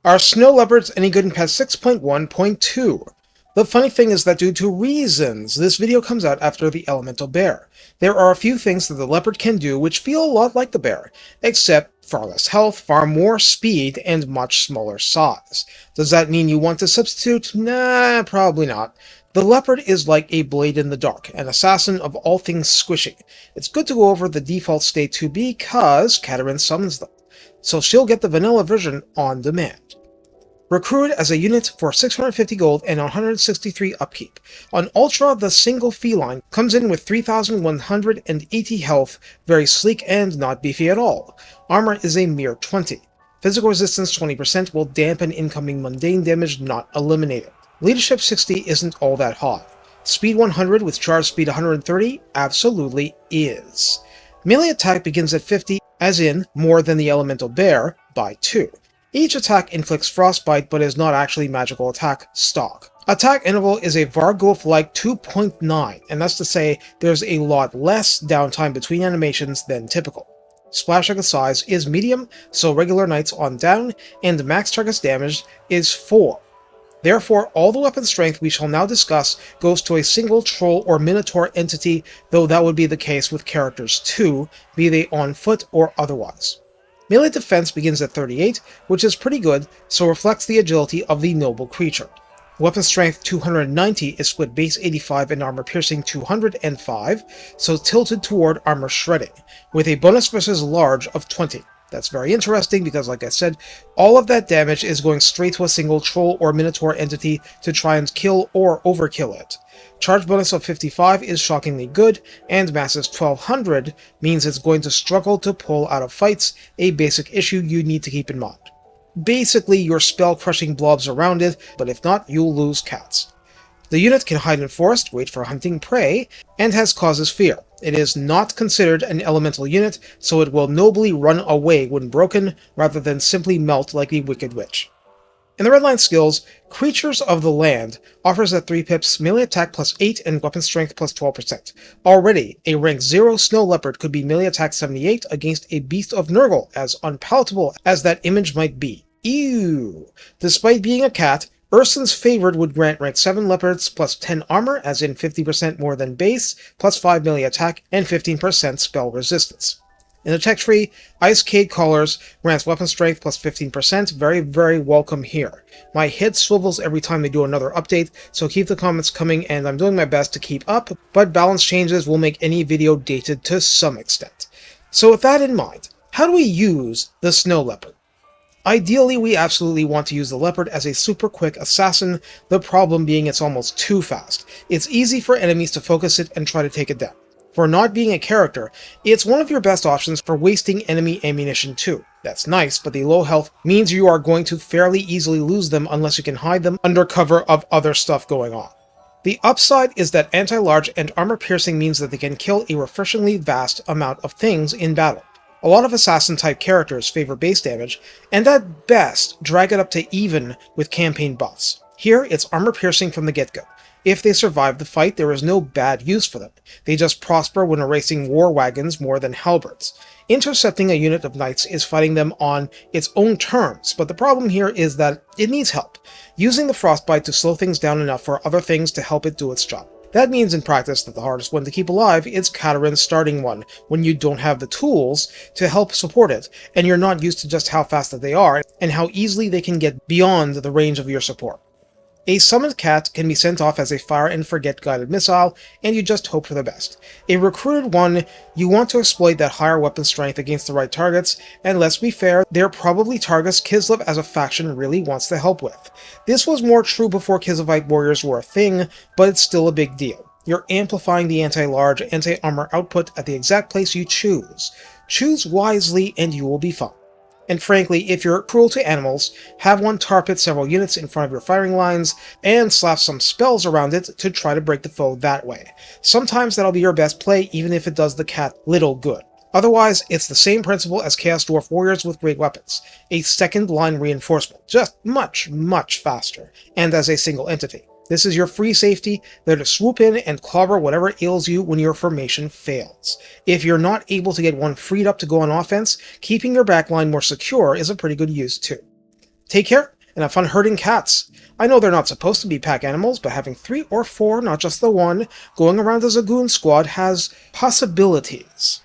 Are Snow Leopards any good in patch 6.1.2? The funny thing is that due to reasons, this video comes out after the Elemental Bear. There are a few things that the Leopard can do which feel a lot like the Bear, except far less health, far more speed, and much smaller size. Does that mean you want to substitute? Nah, probably not. The Leopard is like a blade in the dark, an assassin of all things squishy. It's good to go over the default state too because Katarina summons them, so she'll get the vanilla version on demand. Recruited as a unit for 650 gold and 163 upkeep. On Ultra, the single feline comes in with 3,180 health, very sleek and not beefy at all. Armor is a mere 20. Physical resistance 20% will dampen incoming mundane damage not eliminated. Leadership 60 isn't all that high. Speed 100 with charge speed 130 absolutely is. Melee attack begins at 50, as in more than the Elemental Bear, by 2. Each attack inflicts frostbite but is not actually magical attack stock. Attack interval is a Vargulf-like 2.9, and that's to say there's a lot less downtime between animations than typical. Splash target size is medium, so regular knights on down, and max target damage is 4. Therefore, all the weapon strength we shall now discuss goes to a single troll or minotaur entity, though that would be the case with characters too, be they on foot or otherwise. Melee defense begins at 38, which is pretty good, so reflects the agility of the noble creature. Weapon strength 290 is split base 85 and armor piercing 205, so tilted toward armor shredding, with a bonus versus large of 20. That's very interesting because, like I said, all of that damage is going straight to a single troll or minotaur entity to try and kill or overkill it. Charge bonus of 55 is shockingly good, and Masses 1200 means it's going to struggle to pull out of fights, a basic issue you need to keep in mind. Basically, you're spell-crushing blobs around it, but if not, you'll lose cats. The unit can hide in forest, wait for hunting prey, and has causes fear. It is not considered an elemental unit, so it will nobly run away when broken, rather than simply melt like the Wicked Witch. In the redline skills, Creatures of the Land offers at 3 pips melee attack plus 8 and weapon strength plus 12%. Already, a rank 0 Snow Leopard could be melee attack 78 against a Beast of Nurgle, as unpalatable as that image might be. Ew! Despite being a cat, Urson's Favored would grant rank 7 Leopards plus 10 armor, as in 50% more than base, plus 5 melee attack, and 15% spell resistance. In the tech tree, Ice Cade Collars grants weapon strength plus 15%, very welcome here. My head swivels every time they do another update, so keep the comments coming and I'm doing my best to keep up, but balance changes will make any video dated to some extent. So with that in mind, how do we use the Snow Leopard? Ideally, we absolutely want to use the Leopard as a super quick assassin, the problem being it's almost too fast. It's easy for enemies to focus it and try to take it down. For not being a character, it's one of your best options for wasting enemy ammunition too. That's nice, but the low health means you are going to fairly easily lose them unless you can hide them under cover of other stuff going on. The upside is that anti-large and armor piercing means that they can kill a refreshingly vast amount of things in battle. A lot of assassin-type characters favor base damage, and at best drag it up to even with campaign buffs. Here, it's armor piercing from the get-go. If they survive the fight, there is no bad use for them. They just prosper when erasing war wagons more than halberds. Intercepting a unit of knights is fighting them on its own terms, but the problem here is that it needs help, using the frostbite to slow things down enough for other things to help it do its job. That means in practice that the hardest one to keep alive is Katarina's starting one, when you don't have the tools to help support it, and you're not used to just how fast that they are, and how easily they can get beyond the range of your support. A summoned cat can be sent off as a fire and forget guided missile, and you just hope for the best. A recruited one, you want to exploit that higher weapon strength against the right targets, and let's be fair, they're probably targets Kislev as a faction really wants to help with. This was more true before Kislevite warriors were a thing, but it's still a big deal. You're amplifying the anti-large, anti-armor output at the exact place you choose. Choose wisely and you will be fine. And frankly, if you're cruel to animals, have one tar pit several units in front of your firing lines, and slap some spells around it to try to break the foe that way. Sometimes that'll be your best play, even if it does the cat little good. Otherwise, it's the same principle as Chaos Dwarf warriors with great weapons. A second line reinforcement, just much faster, and as a single entity. This is your free safety, there to swoop in and clobber whatever ails you when your formation fails. If you're not able to get one freed up to go on offense, keeping your backline more secure is a pretty good use too. Take care, and have fun herding cats. I know they're not supposed to be pack animals, but having 3 or 4, not just the one, going around as a goon squad has possibilities.